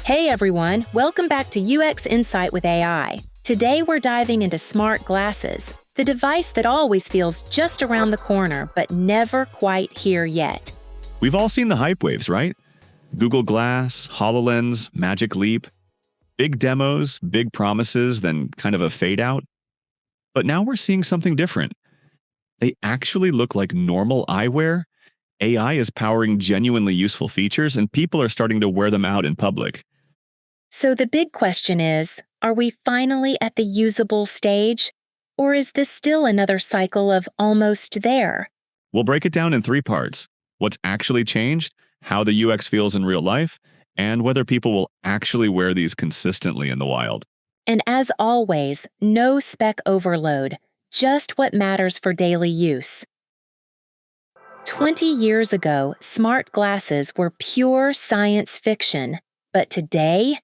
Hey everyone, welcome back to UX Insight with AI. Today we're diving into smart glasses, the device that always feels just around the corner but never quite here yet. We've all seen the hype waves, right? Google Glass, HoloLens, Magic Leap. Big demos, big promises, then kind of a fade out. But now we're seeing something different. They actually look like normal eyewear. AI is powering genuinely useful features, and people are starting to wear them out in public. So the big question is, are we finally at the usable stage? Or is this still another cycle of almost there? We'll break it down in 3 parts: what's actually changed, how the UX feels in real life, and whether people will actually wear these consistently in the wild. And as always, no spec overload, just what matters for daily use. 20 years ago, smart glasses were pure science fiction, but today,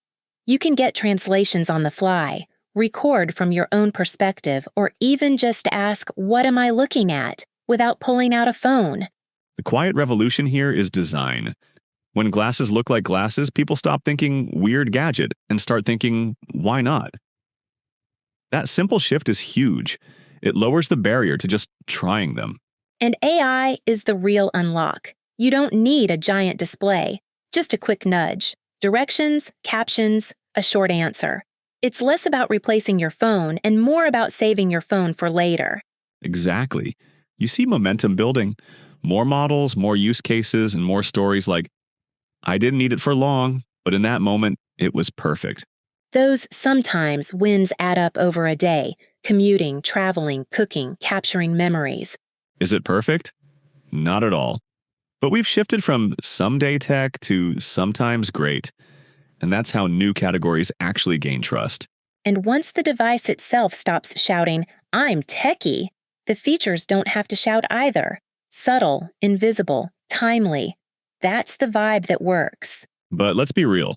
you can get translations on the fly, record from your own perspective, or even just ask, "What am I looking at?" without pulling out a phone. The quiet revolution here is design. When glasses look like glasses, people stop thinking weird gadget and start thinking, why not? That simple shift is huge. It lowers the barrier to just trying them. And AI is the real unlock. You don't need a giant display, just a quick nudge. Directions, captions, a short answer. It's less about replacing your phone and more about saving your phone for later. Exactly. You see momentum building. More models, more use cases, and more stories like, I didn't need it for long, but in that moment, it was perfect. Those sometimes wins add up over a day: commuting, traveling, cooking, capturing memories. Is it perfect? Not at all. But we've shifted from someday tech to sometimes great. And that's how new categories actually gain trust. And once the device itself stops shouting, "I'm techie," the features don't have to shout either. Subtle, invisible, timely. That's the vibe that works. But let's be real.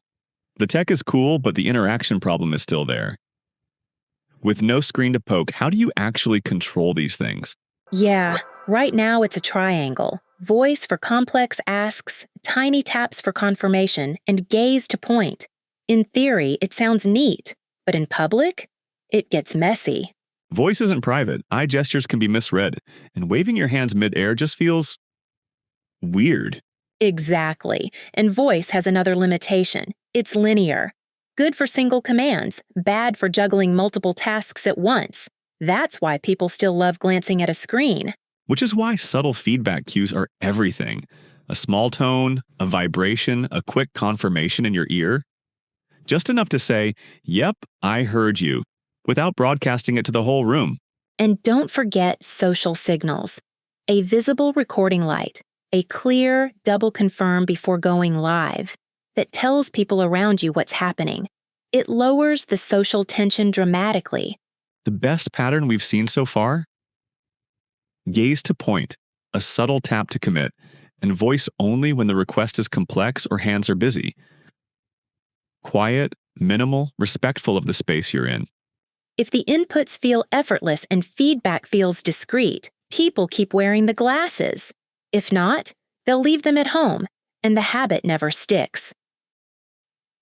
The tech is cool, but the interaction problem is still there. With no screen to poke, how do you actually control these things? Yeah, right now it's a triangle. Voice for complex asks, tiny taps for confirmation, and gaze to point. In theory, it sounds neat, but in public, it gets messy. Voice isn't private. Eye gestures can be misread, and waving your hands mid-air just feels weird. Exactly. And voice has another limitation. It's linear. Good for single commands, bad for juggling multiple tasks at once. That's why people still love glancing at a screen. Which is why subtle feedback cues are everything. A small tone, a vibration, a quick confirmation in your ear. Just enough to say, yep, I heard you, without broadcasting it to the whole room. And don't forget social signals. A visible recording light, a clear double confirm before going live that tells people around you what's happening. It lowers the social tension dramatically. The best pattern we've seen so far? Gaze to point, a subtle tap to commit, and voice only when the request is complex or hands are busy. Quiet, minimal, respectful of the space you're in. If the inputs feel effortless and feedback feels discreet, people keep wearing the glasses. If not, they'll leave them at home, and the habit never sticks.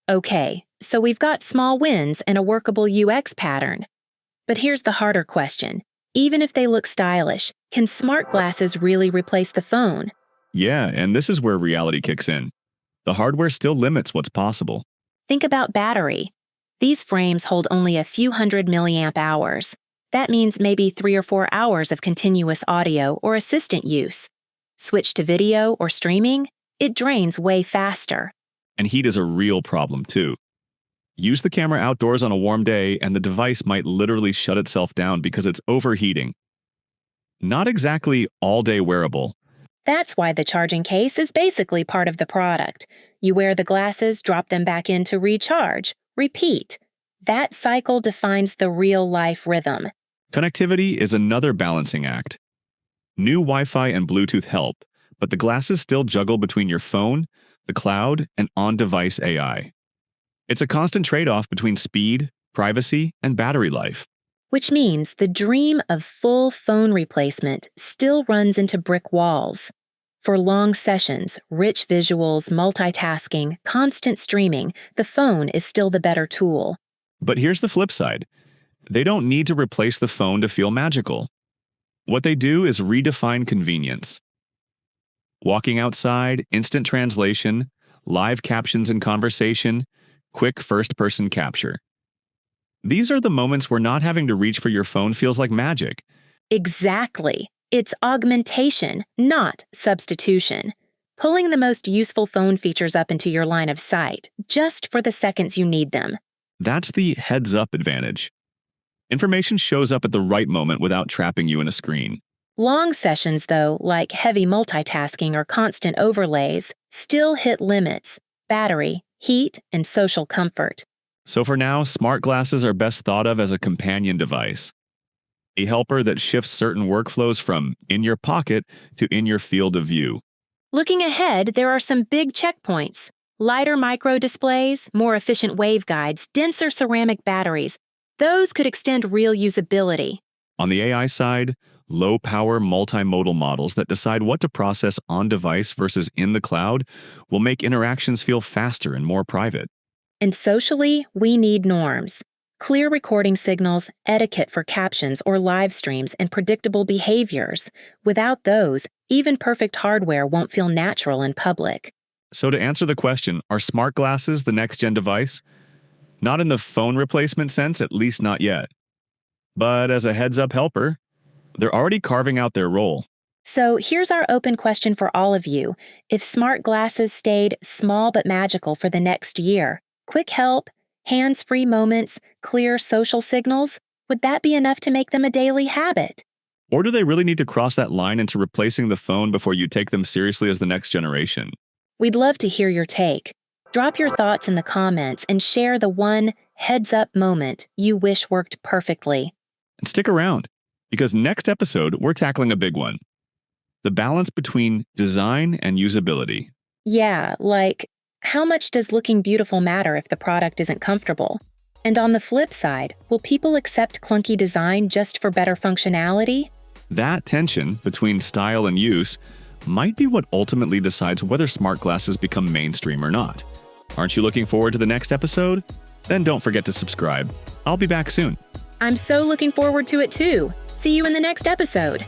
Okay, so we've got small wins and a workable UX pattern. But here's the harder question. Even if they look stylish, can smart glasses really replace the phone? Yeah, and this is where reality kicks in. The hardware still limits what's possible. Think about battery. These frames hold only a few hundred milliamp hours. That means maybe 3 or 4 hours of continuous audio or assistant use. Switch to video or streaming, it drains way faster. And heat is a real problem too. Use the camera outdoors on a warm day and the device might literally shut itself down because it's overheating. Not exactly all-day wearable. That's why the charging case is basically part of the product. You wear the glasses, drop them back in to recharge, repeat. That cycle defines the real-life rhythm. Connectivity is another balancing act. New Wi-Fi and Bluetooth help, but the glasses still juggle between your phone, the cloud, and on-device AI. It's a constant trade-off between speed, privacy, and battery life. Which means the dream of full phone replacement still runs into brick walls. For long sessions, rich visuals, multitasking, constant streaming, the phone is still the better tool. But here's the flip side. They don't need to replace the phone to feel magical. What they do is redefine convenience. Walking outside, instant translation, live captions in conversation, quick first-person capture. These are the moments where not having to reach for your phone feels like magic. Exactly. It's augmentation, not substitution. Pulling the most useful phone features up into your line of sight, just for the seconds you need them. That's the heads-up advantage. Information shows up at the right moment without trapping you in a screen. Long sessions, though, like heavy multitasking or constant overlays, still hit limits: battery, heat, and social comfort. So for now, smart glasses are best thought of as a companion device. A helper that shifts certain workflows from in your pocket to in your field of view. Looking ahead, there are some big checkpoints: lighter micro displays, more efficient waveguides, denser ceramic batteries. Those could extend real usability. On the AI side, low-power multimodal models that decide what to process on-device versus in the cloud will make interactions feel faster and more private. And socially, we need norms. Clear recording signals, etiquette for captions or live streams, and predictable behaviors. Without those, even perfect hardware won't feel natural in public. So to answer the question, are smart glasses the next-gen device? Not in the phone replacement sense, at least not yet. But as a heads-up helper, they're already carving out their role. So here's our open question for all of you. If smart glasses stayed small but magical for the next year, quick help, hands-free moments, clear social signals, would that be enough to make them a daily habit? Or do they really need to cross that line into replacing the phone before you take them seriously as the next generation? We'd love to hear your take. Drop your thoughts in the comments and share the one heads-up moment you wish worked perfectly. And stick around, because next episode, we're tackling a big one. The balance between design and usability. Yeah, like, how much does looking beautiful matter if the product isn't comfortable? And on the flip side, will people accept clunky design just for better functionality? That tension between style and use might be what ultimately decides whether smart glasses become mainstream or not. Aren't you looking forward to the next episode? Then don't forget to subscribe. I'll be back soon. I'm so looking forward to it too. See you in the next episode.